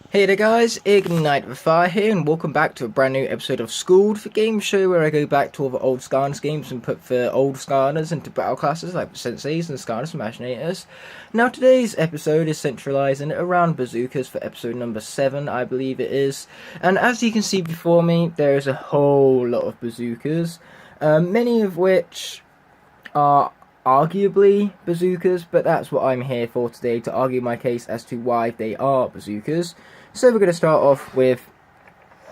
Hey there guys, Ignite the Fire here, and welcome back to a brand new episode of Schooled, the game show where I go back to all the old Skylanders games and put the old Skylanders into battle classes like the Senseis and Skylanders Imaginators. Now today's episode is centralising around Bazookas for episode number 7, I believe it is. And as you can see before me, there is a whole lot of Bazookas, many of which are arguably Bazookas, but that's what I'm here for today, to argue my case as to why they are Bazookas. So we're going to start off with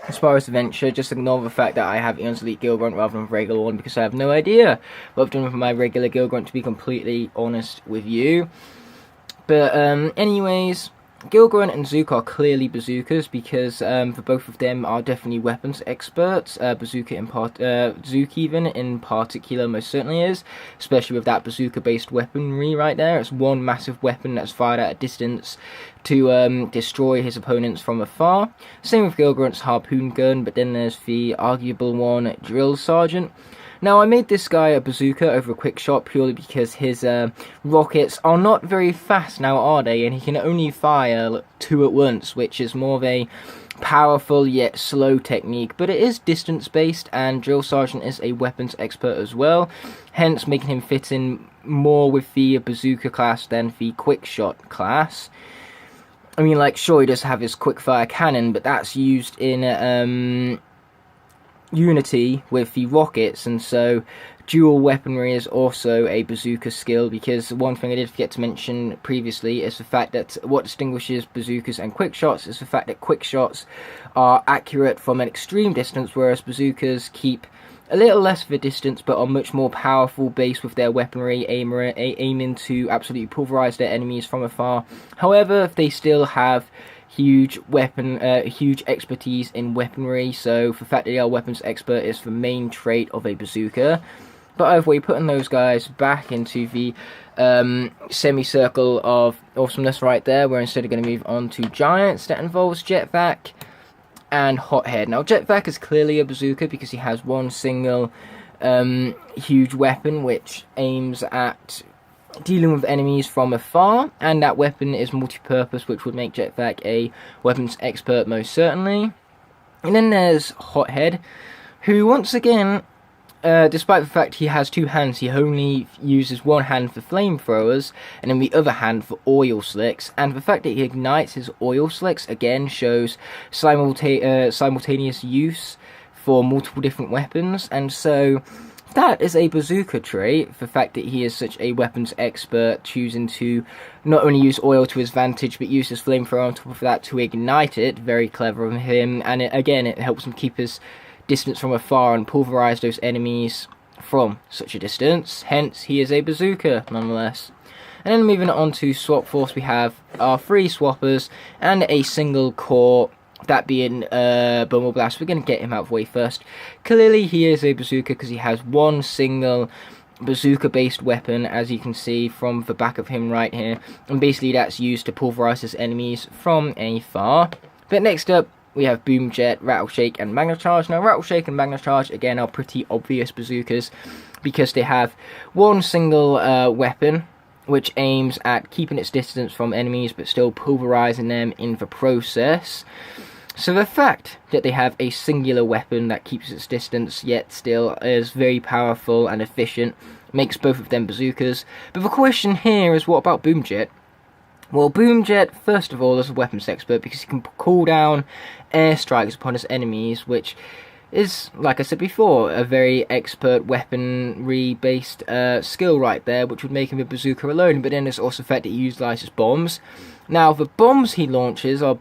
Aspara's Adventure. Just ignore the fact that I have Eon's Elite Gill Grunt rather than regular one, because I have no idea what I've done with my regular Gill Grunt, to be completely honest with you. But anyways, Gill Grunt and Zook are clearly Bazookas, because for both of them are definitely weapons experts. Zook even in particular most certainly is, especially with that bazooka based weaponry right there. It's one massive weapon that's fired at a distance to destroy his opponents from afar. Same with Gill Grunt's harpoon gun, but then there's the arguable one, Drill Sergeant. Now, I made this guy a bazooka over a quick shot purely because his rockets are not very fast now, are they? And he can only fire 2 at once, which is more of a powerful yet slow technique. But it is distance based, and Drill Sergeant is a weapons expert as well, hence making him fit in more with the bazooka class than the quick shot class. I mean, like, sure, he does have his quick fire cannon, but that's used in unity with the rockets, and so dual weaponry is also a bazooka skill, because one thing I did forget to mention previously is the fact that what distinguishes bazookas and quick shots is the fact that quick shots are accurate from an extreme distance, whereas bazookas keep a little less of a distance but are much more powerful based with their weaponry, aiming to absolutely pulverize their enemies from afar. However, they still have huge expertise in weaponry, so the fact that they are weapons expert is the main trait of a bazooka. But either way, putting those guys back into the semicircle of awesomeness right there, we're instead going to move on to Giants. That involves Jetvac and Hothead. Now, Jetvac is clearly a bazooka because he has one single huge weapon which aims at dealing with enemies from afar, and that weapon is multi-purpose, which would make Jetvac a weapons expert most certainly. And then there's Hothead, who once again, despite the fact he has 2 hands, he only uses one hand for flamethrowers and then the other hand for oil slicks, and the fact that he ignites his oil slicks again shows simultaneous use for multiple different weapons. And so that is a bazooka trait, the fact that he is such a weapons expert, choosing to not only use oil to his advantage, but use his flamethrower on top of that to ignite it. Very clever of him, and it helps him keep his distance from afar and pulverize those enemies from such a distance. Hence, he is a bazooka, nonetheless. And then moving on to Swap Force, we have our 3 swappers and a single core, that being Bumble Blast. We're going to get him out of the way first. Clearly, he is a bazooka because he has one single bazooka-based weapon, as you can see from the back of him right here. And basically, that's used to pulverize his enemies from afar. But next up, we have Boom Jet, Rattle Shake, and Magna Charge. Now, Rattle Shake and Magna Charge, again, are pretty obvious bazookas because they have one single weapon which aims at keeping its distance from enemies but still pulverizing them in the process. So the fact that they have a singular weapon that keeps its distance yet still is very powerful and efficient makes both of them bazookas. But the question here is, what about Boom Jet? Well, Boom Jet, first of all, is a weapons expert because he can call down airstrikes upon his enemies, which is, like I said before, a very expert weaponry-based skill right there, which would make him a bazooka alone. But then there's also the fact that he utilizes bombs. Now, the bombs he launches are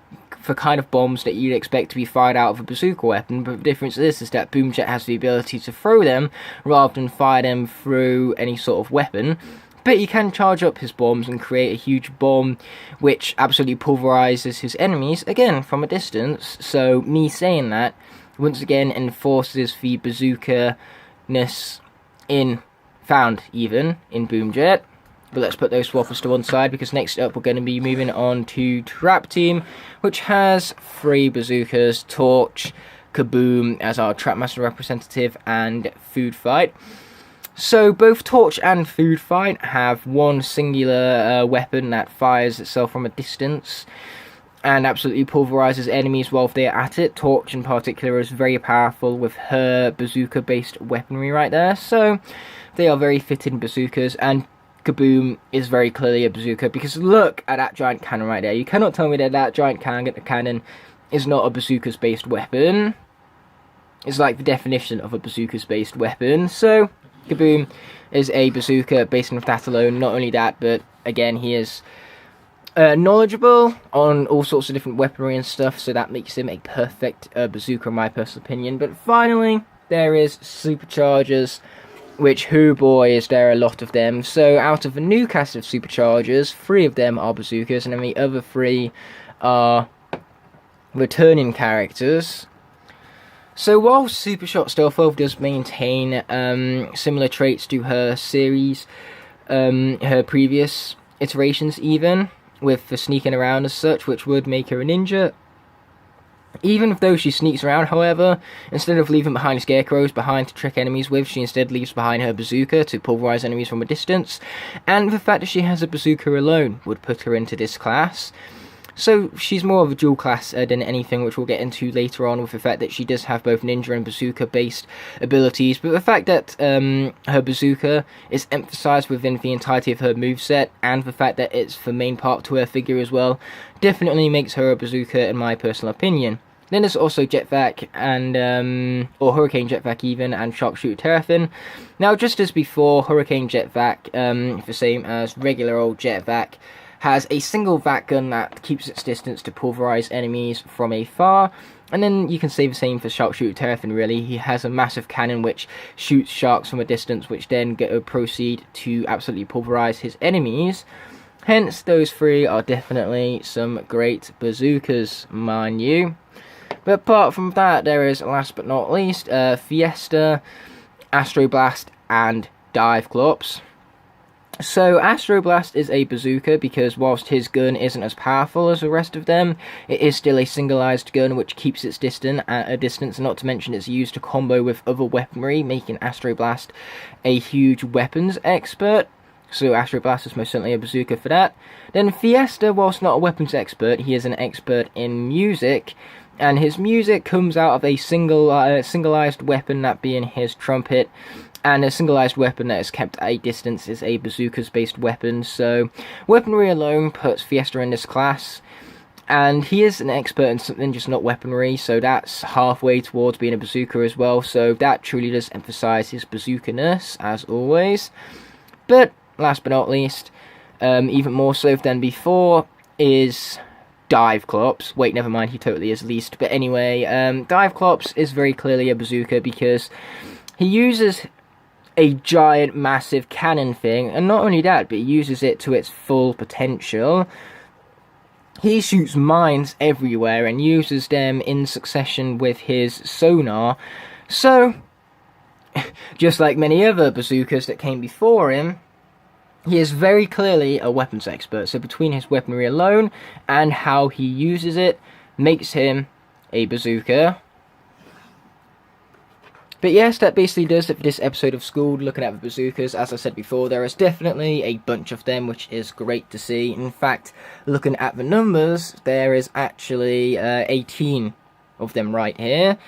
the kind of bombs that you'd expect to be fired out of a bazooka weapon, but the difference is that Boom Jet has the ability to throw them rather than fire them through any sort of weapon. But he can charge up his bombs and create a huge bomb which absolutely pulverizes his enemies, again, from a distance. So me saying that once again enforces the bazooka-ness found even in Boom Jet. But let's put those swappers to one side, because next up we're going to be moving on to Trap Team, which has 3 bazookas: Torch, Kaboom as our Trapmaster representative, and Food Fight. So both Torch and Food Fight have one singular weapon that fires itself from a distance. and absolutely pulverizes enemies while they are at it. Torch in particular is very powerful with her bazooka based weaponry right there, so they are very fitting bazookas. And Kaboom is very clearly a bazooka, because look at that giant cannon right there. You cannot tell me that that giant cannon is not a bazookas based weapon. It's like the definition of a bazookas based weapon. So Kaboom is a bazooka based on that alone. Not only that, but again, he is knowledgeable on all sorts of different weaponry and stuff, so that makes him a perfect bazooka in my personal opinion. But finally, there is superchargers, which, hoo boy, is there a lot of them. So out of the new cast of superchargers, 3 of them are bazookas, and then the other 3 are returning characters. So while Super Shot Stealth Elf does maintain similar traits to her series, her previous iterations even, with the sneaking around as such, which would make her a ninja. Even though she sneaks around, however, instead of leaving behind scarecrows behind to trick enemies with, she instead leaves behind her bazooka to pulverize enemies from a distance, and the fact that she has a bazooka alone would put her into this class. So she's more of a dual class than anything, which we'll get into later on, with the fact that she does have both ninja and bazooka based abilities, but the fact that her bazooka is emphasized within the entirety of her moveset, and the fact that it's the main part to her figure as well, definitely makes her a bazooka in my personal opinion. Then there's also Jetvac and, or Hurricane Jetvac even, and Sharpshooter Terrafin. Now, just as before, Hurricane Jetvac, the same as regular old Jetvac, has a single vac gun that keeps its distance to pulverize enemies from afar. And then you can say the same for Sharpshooter Terrafin, really. He has a massive cannon which shoots sharks from a distance, which then proceed to absolutely pulverize his enemies. Hence, those 3 are definitely some great bazookas, mind you. But apart from that, there is, last but not least, Fiesta, Astroblast, and Diveclops. So Astroblast is a bazooka because whilst his gun isn't as powerful as the rest of them, it is still a singleized gun which keeps its distance at a distance, not to mention it's used to combo with other weaponry, making Astroblast a huge weapons expert. So Astroblast is most certainly a bazooka for that. Then Fiesta, whilst not a weapons expert, he is an expert in music, and his music comes out of a singleized weapon, that being his trumpet. And a singleized weapon that is kept at a distance is a bazookas based weapon, so weaponry alone puts Fiesta in this class. And he is an expert in something, just not weaponry, so that's halfway towards being a bazooka as well, so that truly does emphasize his bazooka-ness, as always. But, last but not least, even more so than before, is Diveclops. Wait, never mind, he totally is least. But anyway, Diveclops is very clearly a bazooka because he uses a giant, massive cannon thing, and not only that, but he uses it to its full potential. He shoots mines everywhere and uses them in succession with his sonar. So, just like many other bazookas that came before him, he is very clearly a weapons expert. So between his weaponry alone and how he uses it, makes him a bazooka. But yes, that basically does it for this episode of Schooled, looking at the bazookas. As I said before, there is definitely a bunch of them, which is great to see. In fact, looking at the numbers, there is actually 18 of them right here.